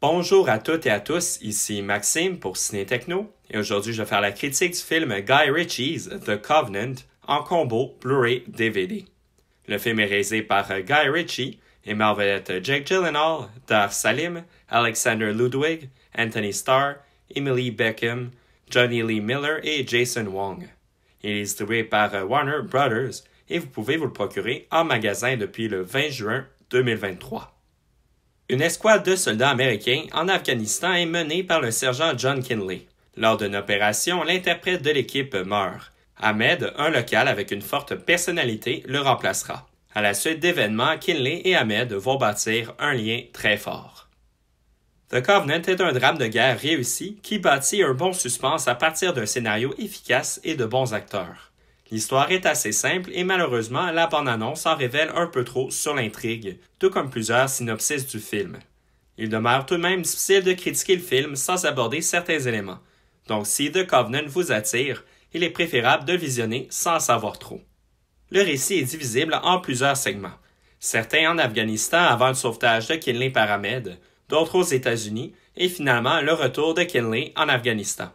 Bonjour à toutes et à tous, ici Maxime pour Ciné Techno et aujourd'hui je vais faire la critique du film Guy Ritchie's The Covenant en combo Blu-ray DVD. Le film est réalisé par Guy Ritchie et met en vedette Jake Gyllenhaal, Dar Salim, Alexander Ludwig, Anthony Starr, Emily Beckham, Johnny Lee Miller et Jason Wong. Il est distribué par Warner Brothers et vous pouvez vous le procurer en magasin depuis le 20 juin 2023. Une escouade de soldats américains en Afghanistan est menée par le sergent John Kinley. Lors d'une opération, l'interprète de l'équipe meurt. Ahmed, un local avec une forte personnalité, le remplacera. À la suite d'événements, Kinley et Ahmed vont bâtir un lien très fort. The Covenant est un drame de guerre réussi qui bâtit un bon suspense à partir d'un scénario efficace et de bons acteurs. L'histoire est assez simple et malheureusement, la bande-annonce en révèle un peu trop sur l'intrigue, tout comme plusieurs synopsis du film. Il demeure tout de même difficile de critiquer le film sans aborder certains éléments. Donc si The Covenant vous attire, il est préférable de le visionner sans en savoir trop. Le récit est divisible en plusieurs segments. Certains en Afghanistan avant le sauvetage de Kinley par Ahmed, d'autres aux États-Unis et finalement le retour de Kinley en Afghanistan.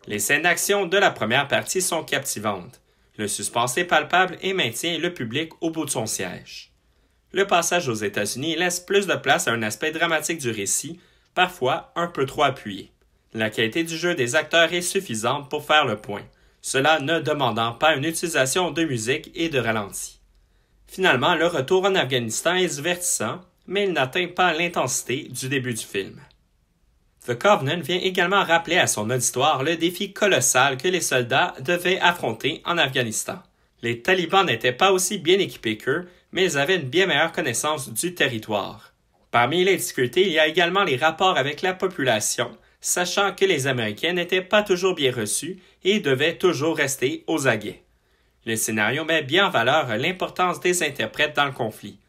Les scènes d'action de la première partie sont captivantes. Le suspense est palpable et maintient le public au bout de son siège. Le passage aux États-Unis laisse plus de place à un aspect dramatique du récit, parfois un peu trop appuyé. La qualité du jeu des acteurs est suffisante pour faire le point, cela ne demandant pas une utilisation de musique et de ralenti. Finalement, le retour en Afghanistan est divertissant, mais il n'atteint pas l'intensité du début du film. The Covenant vient également rappeler à son auditoire le défi colossal que les soldats devaient affronter en Afghanistan. Les talibans n'étaient pas aussi bien équipés qu'eux, mais ils avaient une bien meilleure connaissance du territoire. Parmi les difficultés, il y a également les rapports avec la population, sachant que les Américains n'étaient pas toujours bien reçus et devaient toujours rester aux aguets. Le scénario met bien en valeur l'importance des interprètes dans le conflit,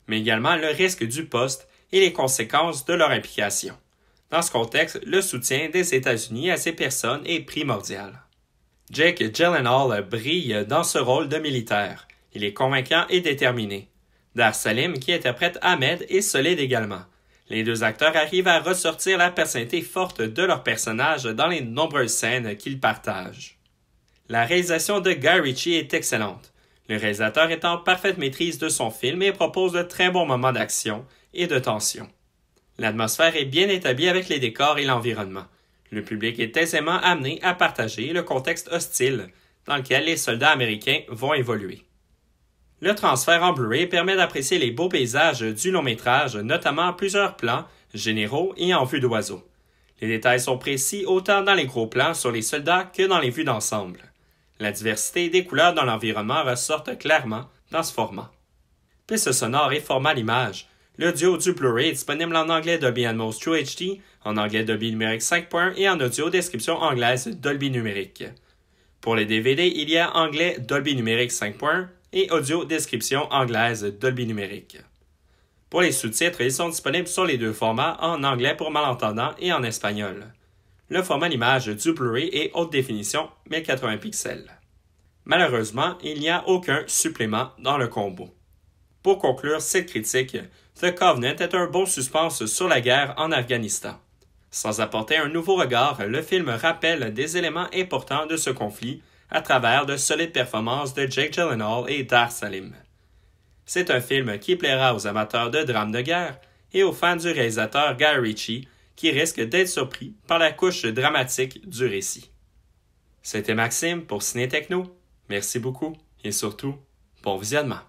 mais également le risque du poste et les conséquences de leur implication. Dans ce contexte, le soutien des États-Unis à ces personnes est primordial. Jake Gyllenhaal brille dans ce rôle de militaire. Il est convaincant et déterminé. Dar Salim, qui interprète Ahmed, est solide également. Les deux acteurs arrivent à ressortir la personnalité forte de leur personnage dans les nombreuses scènes qu'ils partagent. La réalisation de Guy Ritchie est excellente. Le réalisateur est en parfaite maîtrise de son film et propose de très bons moments d'action et de tension. L'atmosphère est bien établie avec les décors et l'environnement. Le public est aisément amené à partager le contexte hostile dans lequel les soldats américains vont évoluer. Le transfert en Blu-ray permet d'apprécier les beaux paysages du long-métrage, notamment plusieurs plans généraux et en vue d'oiseaux. Les détails sont précis autant dans les gros plans sur les soldats que dans les vues d'ensemble. La diversité des couleurs dans l'environnement ressortent clairement dans ce format. Piste sonore et format l'image. L'audio du Blu-ray est disponible en anglais Dolby Atmos True HD, en anglais Dolby Numérique 5.1 et en audio description anglaise Dolby Numérique. Pour les DVD, il y a anglais Dolby Numérique 5.1 et audio description anglaise Dolby Numérique. Pour les sous-titres, ils sont disponibles sur les deux formats, en anglais pour malentendants et en espagnol. Le format d'image du Blu-ray est haute définition 1080 pixels. Malheureusement, il n'y a aucun supplément dans le combo. Pour conclure cette critique, The Covenant est un bon suspense sur la guerre en Afghanistan. Sans apporter un nouveau regard, le film rappelle des éléments importants de ce conflit à travers de solides performances de Jake Gyllenhaal et Dar Salim. C'est un film qui plaira aux amateurs de drames de guerre et aux fans du réalisateur Guy Ritchie qui risquent d'être surpris par la couche dramatique du récit. C'était Maxime pour Ciné Techno. Merci beaucoup et surtout, bon visionnement.